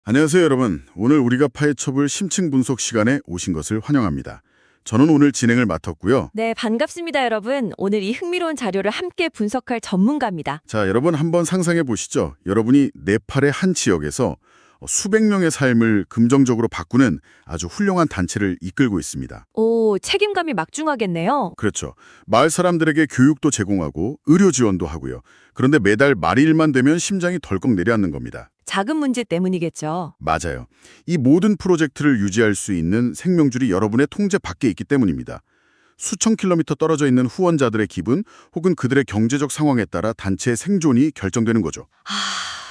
안녕하세요, 여러분. 오늘 우리가 파헤쳐볼 심층 분석 시간에 오신 것을 환영합니다. 저는 오늘 진행을 맡았고요. 네, 반갑습니다, 여러분. 오늘 이 흥미로운 자료를 함께 분석할 전문가입니다. 자, 여러분 한번 상상해 보시죠. 여러분이 네팔의 한 지역에서 수백 명의 삶을 긍정적으로 바꾸는 아주 훌륭한 단체를 이끌고 있습니다. 오, 책임감이 막중하겠네요. 그렇죠. 마을 사람들에게 교육도 제공하고 의료 지원도 하고요. 그런데 매달 말일만 되면 심장이 덜컥 내려앉는 겁니다. 작은 문제 때문이겠죠. 맞아요. 이 모든 프로젝트를 유지할 수 있는 생명줄이 여러분의 통제 밖에 있기 때문입니다. 수천 킬로미터 떨어져 있는 후원자들의 기분 혹은 그들의 경제적 상황에 따라 단체의 생존이 결정되는 거죠.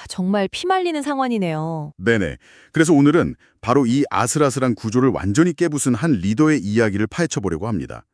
정말 피말리는 상황이네요. 네네. 그래서 오늘은 바로 이 아슬아슬한 구조를 완전히 깨부순 한 리더의 이야기를 파헤쳐보려고 합니다.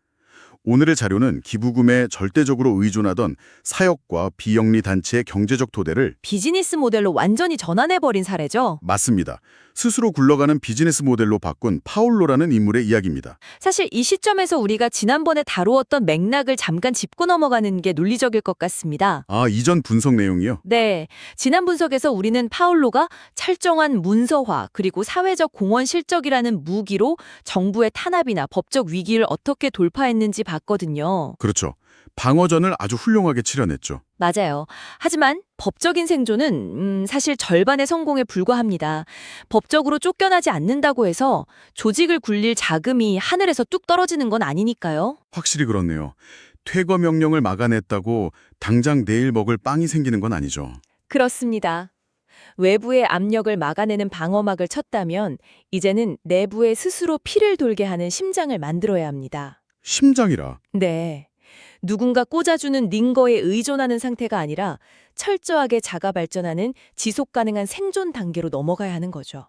오늘의 자료는 기부금에 절대적으로 의존하던 사역과 비영리 단체의 경제적 토대를 비즈니스 모델로 완전히 전환해버린 사례죠. 맞습니다. 스스로 굴러가는 비즈니스 모델로 바꾼 파울로라는 인물의 이야기입니다. 사실 이 시점에서 우리가 지난번에 다루었던 맥락을 잠깐 짚고 넘어가는 게 논리적일 것 같습니다. 아, 이전 분석 내용이요? 네, 지난 분석에서 우리는 파울로가 철저한 문서화 그리고 사회적 공헌 실적이라는 무기로 정부의 탄압이나 법적 위기를 어떻게 돌파했는지 봤거든요. 그렇죠. 방어전을 아주 훌륭하게 치러냈죠. 맞아요. 하지만 법적인 생존은 사실 절반의 성공에 불과합니다. 법적으로 쫓겨나지 않는다고 해서 조직을 굴릴 자금이 하늘에서 뚝 떨어지는 건 아니니까요. 확실히 그렇네요. 퇴거 명령을 막아냈다고 당장 내일 먹을 빵이 생기는 건 아니죠. 그렇습니다. 외부의 압력을 막아내는 방어막을 쳤다면 이제는 내부에 스스로 피를 돌게 하는 심장을 만들어야 합니다. 심장이라. 네. 누군가 꽂아주는 링거에 의존하는 상태가 아니라 철저하게 자가 발전하는 지속 가능한 생존 단계로 넘어가야 하는 거죠.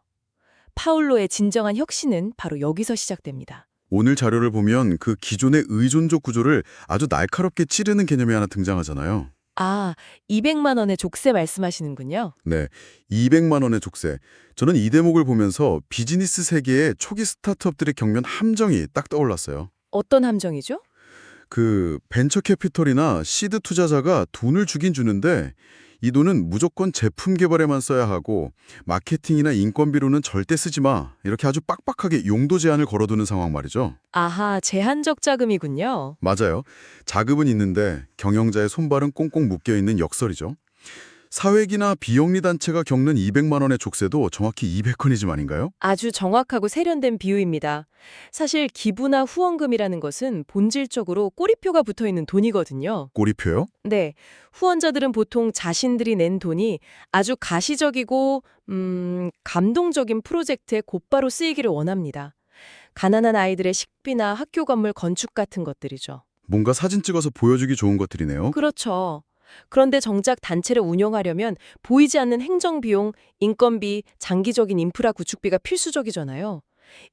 파울로의 진정한 혁신은 바로 여기서 시작됩니다. 오늘 자료를 보면 그 기존의 의존적 구조를 아주 날카롭게 찌르는 개념이 하나 등장하잖아요. 아, 200만 원의 족쇄 말씀하시는군요. 네, 200만 원의 족쇄. 저는 이 대목을 보면서 비즈니스 세계의 초기 스타트업들의 겪는 함정이 딱 떠올랐어요. 어떤 함정이죠? 그 벤처 캐피털이나 시드 투자자가 돈을 주긴 주는데 이 돈은 무조건 제품 개발에만 써야 하고 마케팅이나 인건비로는 절대 쓰지 마. 이렇게 아주 빡빡하게 용도 제한을 걸어두는 상황 말이죠. 아하, 제한적 자금이군요. 맞아요. 자금은 있는데 경영자의 손발은 꽁꽁 묶여있는 역설이죠. 사회기나 비영리 단체가 겪는 200만 원의 족쇄도 정확히 200건이즘 아닌가요? 아주 정확하고 세련된 비유입니다. 사실 기부나 후원금이라는 것은 본질적으로 꼬리표가 붙어있는 돈이거든요. 꼬리표요? 네, 후원자들은 보통 자신들이 낸 돈이 아주 가시적이고 감동적인 프로젝트에 곧바로 쓰이기를 원합니다. 가난한 아이들의 식비나 학교 건물 건축 같은 것들이죠. 뭔가 사진 찍어서 보여주기 좋은 것들이네요. 그렇죠. 그런데 정작 단체를 운영하려면 보이지 않는 행정비용, 인건비, 장기적인 인프라 구축비가 필수적이잖아요.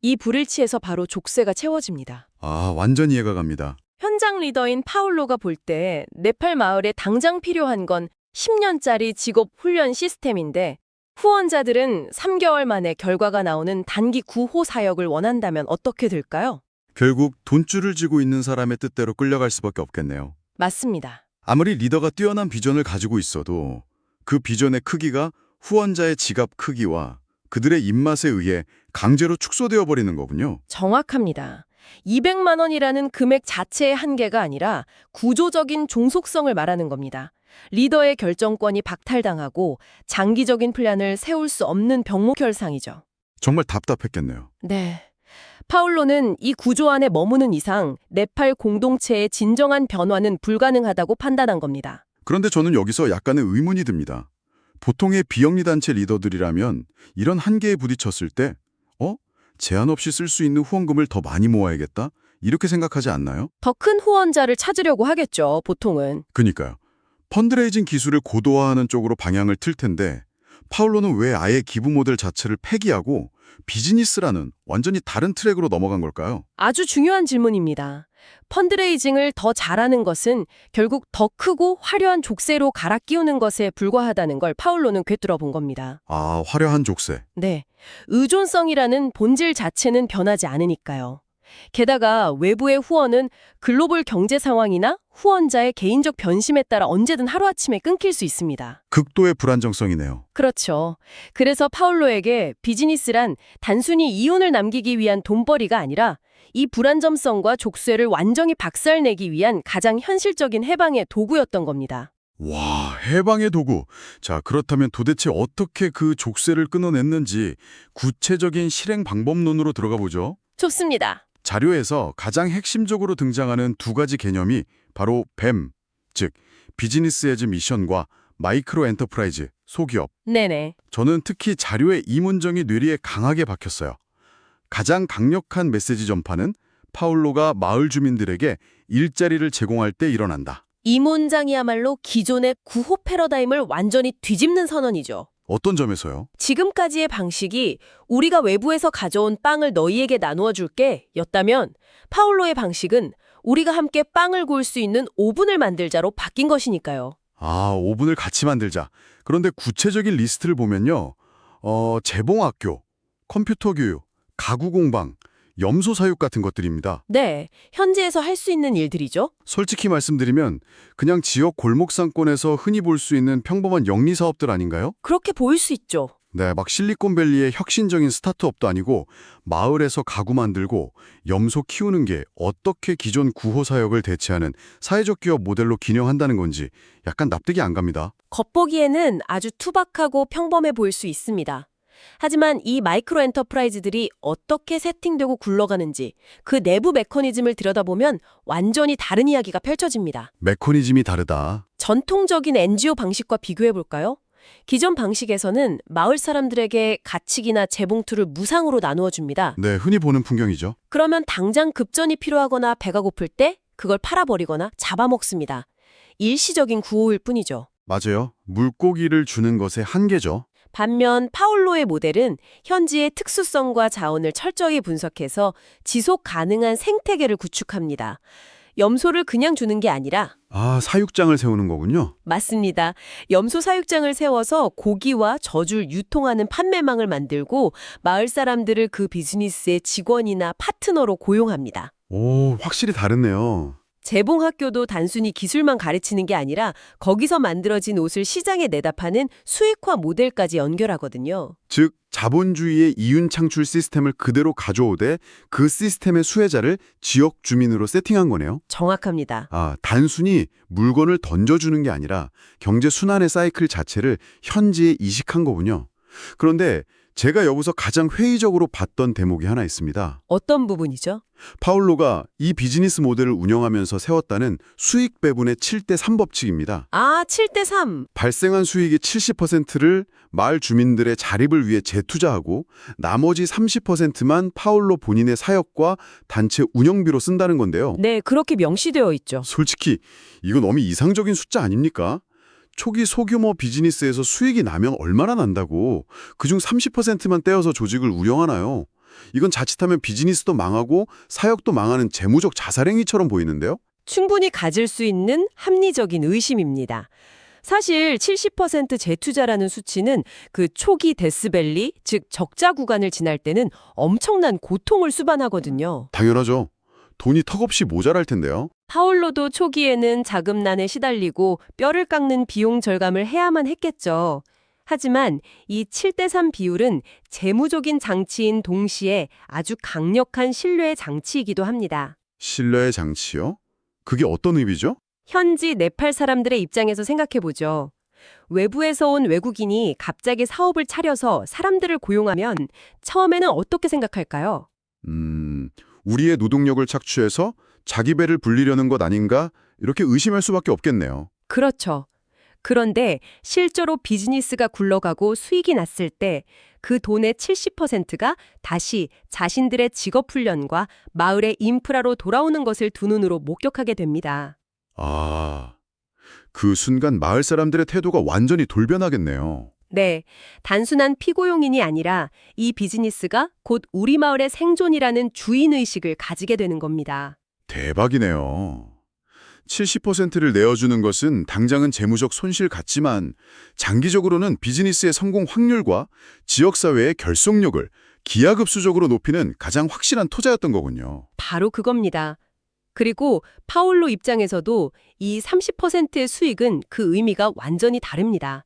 이 불일치에서 바로 족쇄가 채워집니다. 아, 완전 이해가 갑니다. 현장 리더인 파울로가 볼 때 네팔 마을에 당장 필요한 건 10년짜리 직업 훈련 시스템인데 후원자들은 3개월 만에 결과가 나오는 단기 구호 사역을 원한다면 어떻게 될까요? 결국 돈줄을 쥐고 있는 사람의 뜻대로 끌려갈 수밖에 없겠네요. 맞습니다. 아무리 리더가 뛰어난 비전을 가지고 있어도 그 비전의 크기가 후원자의 지갑 크기와 그들의 입맛에 의해 강제로 축소되어 버리는 거군요. 정확합니다. 200만 원이라는 금액 자체의 한계가 아니라 구조적인 종속성을 말하는 겁니다. 리더의 결정권이 박탈당하고 장기적인 플랜을 세울 수 없는 병목혈상이죠. 정말 답답했겠네요. 네. 파울로는 이 구조 안에 머무는 이상 네팔 공동체의 진정한 변화는 불가능하다고 판단한 겁니다. 그런데 저는 여기서 약간의 의문이 듭니다. 보통의 비영리 단체 리더들이라면 이런 한계에 부딪혔을 때 제한 없이 쓸 수 있는 후원금을 더 많이 모아야겠다? 이렇게 생각하지 않나요? 더 큰 후원자를 찾으려고 하겠죠, 보통은. 그니까요. 펀드레이징 기술을 고도화하는 쪽으로 방향을 틀 텐데 파울로는 왜 아예 기부 모델 자체를 폐기하고 비즈니스라는 완전히 다른 트랙으로 넘어간 걸까요? 아주 중요한 질문입니다. 펀드레이징을 더 잘하는 것은 결국 더 크고 화려한 족쇄로 갈아 끼우는 것에 불과하다는 걸 파울로는 꿰뚫어 본 겁니다. 아, 화려한 족쇄. 네. 의존성이라는 본질 자체는 변하지 않으니까요. 게다가 외부의 후원은 글로벌 경제 상황이나 후원자의 개인적 변심에 따라 언제든 하루아침에 끊길 수 있습니다. 극도의 불안정성이네요. 그렇죠. 그래서 파울로에게 비즈니스란 단순히 이윤을 남기기 위한 돈벌이가 아니라 이 불안정성과 족쇄를 완전히 박살내기 위한 가장 현실적인 해방의 도구였던 겁니다. 와, 해방의 도구. 자, 그렇다면 도대체 어떻게 그 족쇄를 끊어냈는지 구체적인 실행 방법론으로 들어가 보죠. 좋습니다. 자료에서 가장 핵심적으로 등장하는 두 가지 개념이 바로 뱀, 즉 비즈니스 애즈 미션과 마이크로 엔터프라이즈, 소기업. 네네. 저는 특히 자료의 이 문장이 뇌리에 강하게 박혔어요. 가장 강력한 메시지 전파는 파울로가 마을 주민들에게 일자리를 제공할 때 일어난다. 이 문장이야말로 기존의 구호 패러다임을 완전히 뒤집는 선언이죠. 어떤 점에서요? 지금까지의 방식이 우리가 외부에서 가져온 빵을 너희에게 나누어 줄게 였다면 파울로의 방식은 우리가 함께 빵을 구울 수 있는 오븐을 만들자로 바뀐 것이니까요. 아, 오븐을 같이 만들자. 그런데 구체적인 리스트를 보면요. 재봉학교, 컴퓨터 교육, 가구 공방, 염소 사육 같은 것들입니다. 네, 현지에서 할 수 있는 일들이죠. 솔직히 말씀드리면 그냥 지역 골목 상권에서 흔히 볼 수 있는 평범한 영리 사업들 아닌가요? 그렇게 보일 수 있죠. 네, 막 실리콘밸리의 혁신적인 스타트업도 아니고 마을에서 가구 만들고 염소 키우는 게 어떻게 기존 구호 사역을 대체하는 사회적 기업 모델로 기능한다는 건지 약간 납득이 안 갑니다. 겉보기에는 아주 투박하고 평범해 보일 수 있습니다. 하지만 이 마이크로 엔터프라이즈들이 어떻게 세팅되고 굴러가는지 그 내부 메커니즘을 들여다보면 완전히 다른 이야기가 펼쳐집니다. 메커니즘이 다르다. 전통적인 NGO 방식과 비교해볼까요? 기존 방식에서는 마을 사람들에게 가축이나 재봉틀을 무상으로 나누어 줍니다. 네, 흔히 보는 풍경이죠. 그러면 당장 급전이 필요하거나 배가 고플 때 그걸 팔아버리거나 잡아먹습니다. 일시적인 구호일 뿐이죠. 맞아요. 물고기를 주는 것의 한계죠. 반면 파울로의 모델은 현지의 특수성과 자원을 철저히 분석해서 지속 가능한 생태계를 구축합니다. 염소를 그냥 주는 게 아니라 아, 사육장을 세우는 거군요. 맞습니다. 염소 사육장을 세워서 고기와 젖을 유통하는 판매망을 만들고 마을 사람들을 그 비즈니스의 직원이나 파트너로 고용합니다. 오, 확실히 다르네요. 재봉학교도 단순히 기술만 가르치는 게 아니라 거기서 만들어진 옷을 시장에 내다 파는 수익화 모델까지 연결하거든요. 즉, 자본주의의 이윤 창출 시스템을 그대로 가져오되 그 시스템의 수혜자를 지역 주민으로 세팅한 거네요. 정확합니다. 아, 단순히 물건을 던져주는 게 아니라 경제 순환의 사이클 자체를 현지에 이식한 거군요. 그런데 제가 여기서 가장 회의적으로 봤던 대목이 하나 있습니다. 어떤 부분이죠? 파울로가 이 비즈니스 모델을 운영하면서 세웠다는 수익 배분의 7대3 법칙입니다. 아, 7대3. 발생한 수익의 70%를 마을 주민들의 자립을 위해 재투자하고 나머지 30%만 파울로 본인의 사역과 단체 운영비로 쓴다는 건데요. 네, 그렇게 명시되어 있죠. 솔직히 이거 너무 이상적인 숫자 아닙니까? 초기 소규모 비즈니스에서 수익이 나면 얼마나 난다고 그중 30%만 떼어서 조직을 운영하나요? 이건 자칫하면 비즈니스도 망하고 사역도 망하는 재무적 자살행위처럼 보이는데요? 충분히 가질 수 있는 합리적인 의심입니다. 사실 70% 재투자라는 수치는 그 초기 데스밸리, 즉 적자 구간을 지날 때는 엄청난 고통을 수반하거든요. 당연하죠. 돈이 턱없이 모자랄 텐데요. 파울로도 초기에는 자금난에 시달리고 뼈를 깎는 비용 절감을 해야만 했겠죠. 하지만 이 7대3 비율은 재무적인 장치인 동시에 아주 강력한 신뢰의 장치이기도 합니다. 신뢰의 장치요? 그게 어떤 의미죠? 현지 네팔 사람들의 입장에서 생각해보죠. 외부에서 온 외국인이 갑자기 사업을 차려서 사람들을 고용하면 처음에는 어떻게 생각할까요? 우리의 노동력을 착취해서 자기 배를 불리려는 것 아닌가? 이렇게 의심할 수밖에 없겠네요. 그렇죠. 그런데 실제로 비즈니스가 굴러가고 수익이 났을 때 그 돈의 70%가 다시 자신들의 직업 훈련과 마을의 인프라로 돌아오는 것을 두 눈으로 목격하게 됩니다. 아, 그 순간 마을 사람들의 태도가 완전히 돌변하겠네요. 네, 단순한 피고용인이 아니라 이 비즈니스가 곧 우리 마을의 생존이라는 주인의식을 가지게 되는 겁니다. 대박이네요. 70%를 내어주는 것은 당장은 재무적 손실 같지만 장기적으로는 비즈니스의 성공 확률과 지역사회의 결속력을 기하급수적으로 높이는 가장 확실한 토자였던 거군요. 바로 그겁니다. 그리고 파울로 입장에서도 이 30%의 수익은 그 의미가 완전히 다릅니다.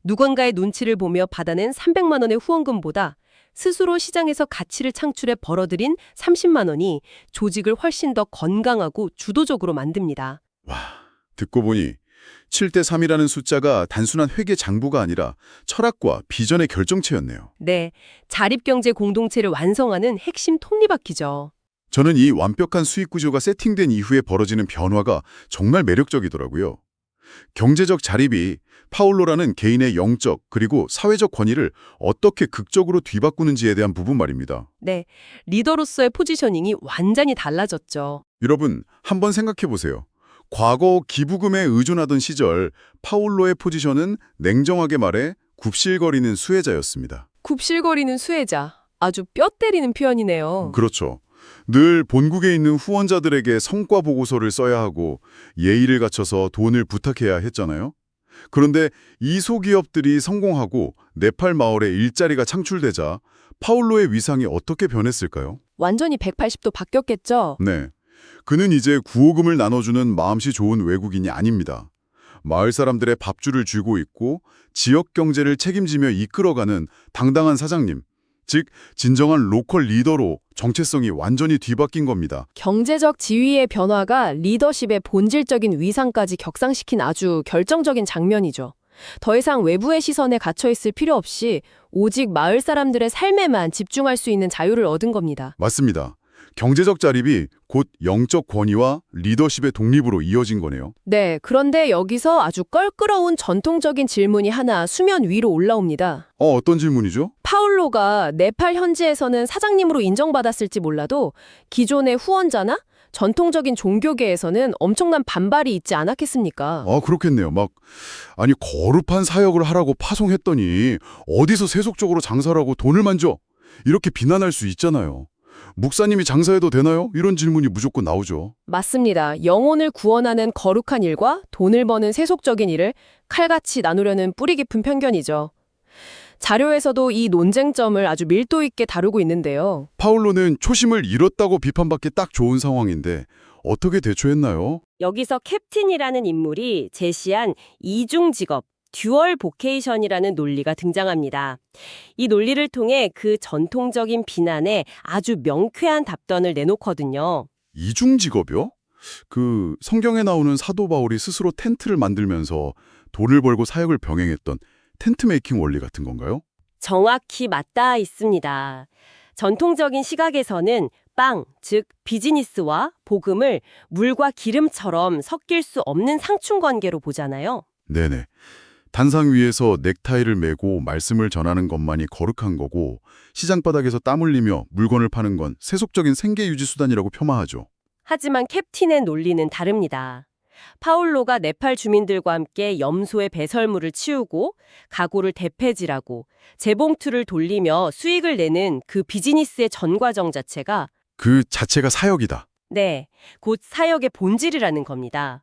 누군가의 눈치를 보며 받아낸 300만 원의 후원금보다 스스로 시장에서 가치를 창출해 벌어들인 30만 원이 조직을 훨씬 더 건강하고 주도적으로 만듭니다. 와, 듣고 보니 7대 3이라는 숫자가 단순한 회계 장부가 아니라 철학과 비전의 결정체였네요. 네, 자립경제 공동체를 완성하는 핵심 톱니바퀴죠. 저는 이 완벽한 수익 구조가 세팅된 이후에 벌어지는 변화가 정말 매력적이더라고요. 경제적 자립이 파울로라는 개인의 영적 그리고 사회적 권위를 어떻게 극적으로 뒤바꾸는지에 대한 부분 말입니다. 네, 리더로서의 포지셔닝이 완전히 달라졌죠. 여러분, 한번 생각해 보세요. 과거 기부금에 의존하던 시절 파울로의 포지션은 냉정하게 말해 굽실거리는 수혜자였습니다. 굽실거리는 수혜자. 아주 뼈 때리는 표현이네요. 그렇죠. 늘 본국에 있는 후원자들에게 성과 보고서를 써야 하고 예의를 갖춰서 돈을 부탁해야 했잖아요. 그런데 이 소기업들이 성공하고 네팔 마을에 일자리가 창출되자 파울로의 위상이 어떻게 변했을까요? 완전히 180도 바뀌었겠죠? 네. 그는 이제 구호금을 나눠주는 마음씨 좋은 외국인이 아닙니다. 마을 사람들의 밥줄을 쥐고 있고 지역 경제를 책임지며 이끌어가는 당당한 사장님, 즉 진정한 로컬 리더로 정체성이 완전히 뒤바뀐 겁니다. 경제적 지위의 변화가 리더십의 본질적인 위상까지 격상시킨 아주 결정적인 장면이죠. 더 이상 외부의 시선에 갇혀있을 필요 없이 오직 마을 사람들의 삶에만 집중할 수 있는 자유를 얻은 겁니다. 맞습니다. 경제적 자립이 곧 영적 권위와 리더십의 독립으로 이어진 거네요. 네, 그런데 여기서 아주 껄끄러운 전통적인 질문이 하나 수면 위로 올라옵니다. 어떤 질문이죠? 파울로가 네팔 현지에서는 사장님으로 인정받았을지 몰라도 기존의 후원자나 전통적인 종교계에서는 엄청난 반발이 있지 않았겠습니까? 그렇겠네요. 아니 거룩한 사역을 하라고 파송했더니 어디서 세속적으로 장사를 하고 돈을 만져? 이렇게 비난할 수 있잖아요. 목사님이 장사해도 되나요? 이런 질문이 무조건 나오죠. 맞습니다. 영혼을 구원하는 거룩한 일과 돈을 버는 세속적인 일을 칼같이 나누려는 뿌리 깊은 편견이죠. 자료에서도 이 논쟁점을 아주 밀도 있게 다루고 있는데요. 파울로는 초심을 잃었다고 비판받기 딱 좋은 상황인데 어떻게 대처했나요? 여기서 캡틴이라는 인물이 제시한 이중 직업, 듀얼 보케이션이라는 논리가 등장합니다. 이 논리를 통해 그 전통적인 비난에 아주 명쾌한 답변을 내놓거든요. 이중 직업이요? 그 성경에 나오는 사도 바울이 스스로 텐트를 만들면서 돈을 벌고 사역을 병행했던 텐트 메이킹 원리 같은 건가요? 정확히 맞닿아 있습니다. 전통적인 시각에서는 빵, 즉 비즈니스와 복음을 물과 기름처럼 섞일 수 없는 상충 관계로 보잖아요. 네네. 단상 위에서 넥타이를 메고 말씀을 전하는 것만이 거룩한 거고 시장 바닥에서 땀 흘리며 물건을 파는 건 세속적인 생계 유지 수단이라고 폄하하죠. 하지만 캡틴의 논리는 다릅니다. 파울로가 네팔 주민들과 함께 염소의 배설물을 치우고 가구를 대패질하고 재봉틀을 돌리며 수익을 내는 그 비즈니스의 전 과정 자체가 그 자체가 사역이다. 네, 곧 사역의 본질이라는 겁니다.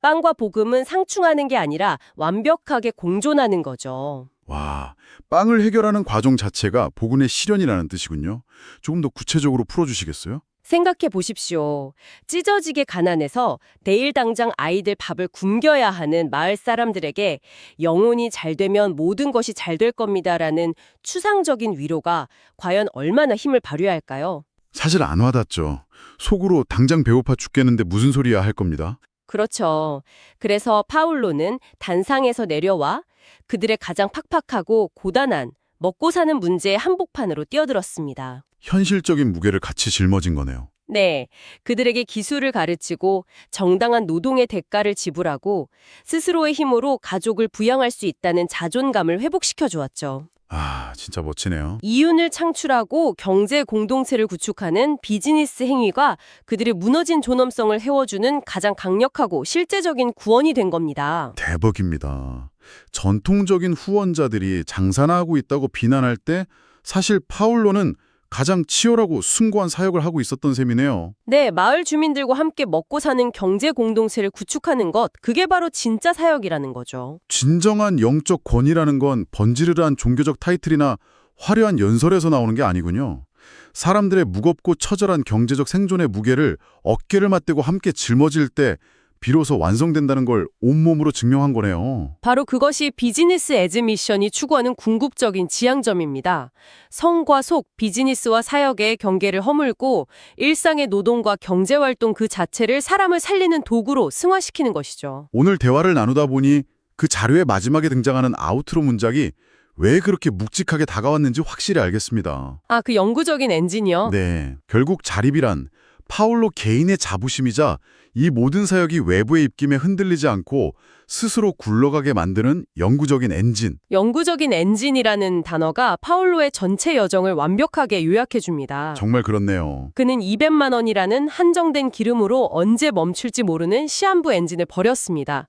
빵과 복음은 상충하는 게 아니라 완벽하게 공존하는 거죠. 와, 빵을 해결하는 과정 자체가 복음의 실현이라는 뜻이군요. 조금 더 구체적으로 풀어주시겠어요? 생각해 보십시오. 찢어지게 가난해서 내일 당장 아이들 밥을 굶겨야 하는 마을 사람들에게 영혼이 잘 되면 모든 것이 잘 될 겁니다라는 추상적인 위로가 과연 얼마나 힘을 발휘할까요? 사실 안 와닿죠. 속으로 당장 배고파 죽겠는데 무슨 소리야 할 겁니다. 그렇죠. 그래서 파울로는 단상에서 내려와 그들의 가장 팍팍하고 고단한 먹고 사는 문제의 한복판으로 뛰어들었습니다. 현실적인 무게를 같이 짊어진 거네요. 네, 그들에게 기술을 가르치고 정당한 노동의 대가를 지불하고 스스로의 힘으로 가족을 부양할 수 있다는 자존감을 회복시켜 주었죠. 아, 진짜 멋지네요. 이윤을 창출하고 경제 공동체를 구축하는 비즈니스 행위가 그들의 무너진 존엄성을 헤워주는 가장 강력하고 실제적인 구원이 된 겁니다. 대박입니다. 전통적인 후원자들이 장사나 하고 있다고 비난할 때 사실 파울로는 가장 치열하고 숭고한 사역을 하고 있었던 셈이네요. 네, 마을 주민들과 함께 먹고 사는 경제 공동체를 구축하는 것, 그게 바로 진짜 사역이라는 거죠. 진정한 영적 권위라는 건 번지르르한 종교적 타이틀이나 화려한 연설에서 나오는 게 아니군요. 사람들의 무겁고 처절한 경제적 생존의 무게를 어깨를 맞대고 함께 짊어질 때 비로소 완성된다는 걸 온몸으로 증명한 거네요. 바로 그것이 비즈니스 애즈 미션이 추구하는 궁극적인 지향점입니다. 성과 속, 비즈니스와 사역의 경계를 허물고 일상의 노동과 경제활동 그 자체를 사람을 살리는 도구로 승화시키는 것이죠. 오늘 대화를 나누다 보니 그 자료의 마지막에 등장하는 아우트로 문장이 왜 그렇게 묵직하게 다가왔는지 확실히 알겠습니다. 아, 그 영구적인 엔진이요? 네, 결국 자립이란 파울로 개인의 자부심이자 이 모든 사역이 외부의 입김에 흔들리지 않고 스스로 굴러가게 만드는 영구적인 엔진. 영구적인 엔진이라는 단어가 파울로의 전체 여정을 완벽하게 요약해줍니다. 정말 그렇네요. 그는 200만 원이라는 한정된 기름으로 언제 멈출지 모르는 시한부 엔진을 버렸습니다.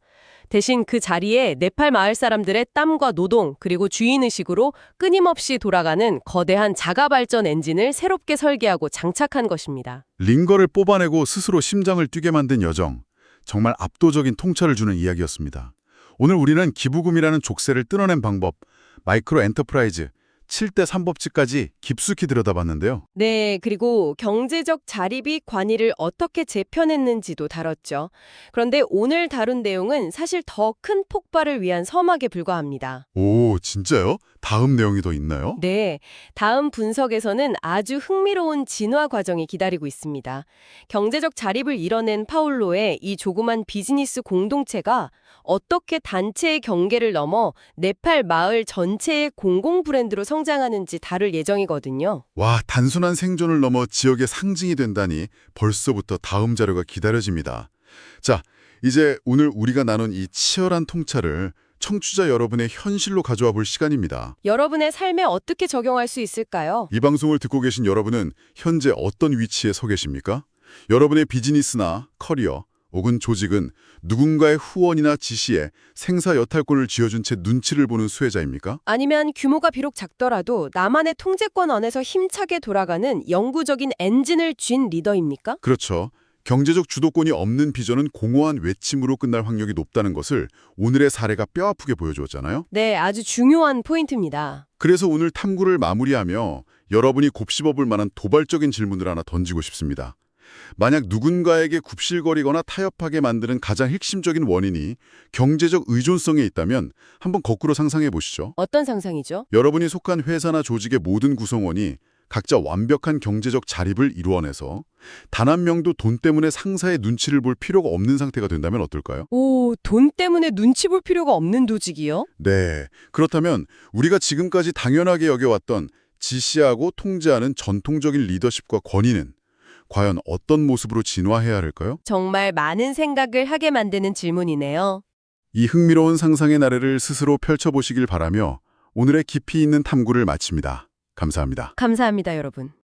대신 그 자리에 네팔 마을 사람들의 땀과 노동 그리고 주인의식으로 끊임없이 돌아가는 거대한 자가발전 엔진을 새롭게 설계하고 장착한 것입니다. 링거를 뽑아내고 스스로 심장을 뛰게 만든 여정. 정말 압도적인 통찰을 주는 이야기였습니다. 오늘 우리는 기부금이라는 족쇄를 뜯어낸 방법, 마이크로 엔터프라이즈, 7대 3법칙까지 깊숙이 들여다봤는데요. 네, 그리고 경제적 자립이 관이를 어떻게 재편했는지도 다뤘죠. 그런데 오늘 다룬 내용은 사실 더 큰 폭발을 위한 서막에 불과합니다. 오, 진짜요? 다음 내용이 더 있나요? 네, 다음 분석에서는 아주 흥미로운 진화 과정이 기다리고 있습니다. 경제적 자립을 이뤄낸 파울로의 이 조그만 비즈니스 공동체가 어떻게 단체의 경계를 넘어 네팔 마을 전체의 공공 브랜드로 성장하는지 다룰 예정이거든요. 와, 단순한 생존을 넘어 지역의 상징이 된다니 벌써부터 다음 자료가 기다려집니다. 자, 이제 오늘 우리가 나눈 이 치열한 통찰을 청취자 여러분의 현실로 가져와 볼 시간입니다. 여러분의 삶에 어떻게 적용할 수 있을까요? 이 방송을 듣고 계신 여러분은 현재 어떤 위치에 서 계십니까? 여러분의 비즈니스나 커리어 혹은 조직은 누군가의 후원이나 지시에 생사 여탈권을 쥐어준 채 눈치를 보는 수혜자입니까? 아니면 규모가 비록 작더라도 나만의 통제권 안에서 힘차게 돌아가는 영구적인 엔진을 쥔 리더입니까? 그렇죠. 경제적 주도권이 없는 비전은 공허한 외침으로 끝날 확률이 높다는 것을 오늘의 사례가 뼈아프게 보여주었잖아요. 네, 아주 중요한 포인트입니다. 그래서 오늘 탐구를 마무리하며 여러분이 곱씹어볼 만한 도발적인 질문을 하나 던지고 싶습니다. 만약 누군가에게 굽실거리거나 타협하게 만드는 가장 핵심적인 원인이 경제적 의존성에 있다면 한번 거꾸로 상상해 보시죠. 어떤 상상이죠? 여러분이 속한 회사나 조직의 모든 구성원이 각자 완벽한 경제적 자립을 이루어내서 단 한 명도 돈 때문에 상사의 눈치를 볼 필요가 없는 상태가 된다면 어떨까요? 오, 돈 때문에 눈치 볼 필요가 없는 조직이요? 네, 그렇다면 우리가 지금까지 당연하게 여겨왔던 지시하고 통제하는 전통적인 리더십과 권위는 과연 어떤 모습으로 진화해야 할까요? 정말 많은 생각을 하게 만드는 질문이네요. 이 흥미로운 상상의 나래를 스스로 펼쳐보시길 바라며 오늘의 깊이 있는 탐구를 마칩니다. 감사합니다. 감사합니다, 여러분.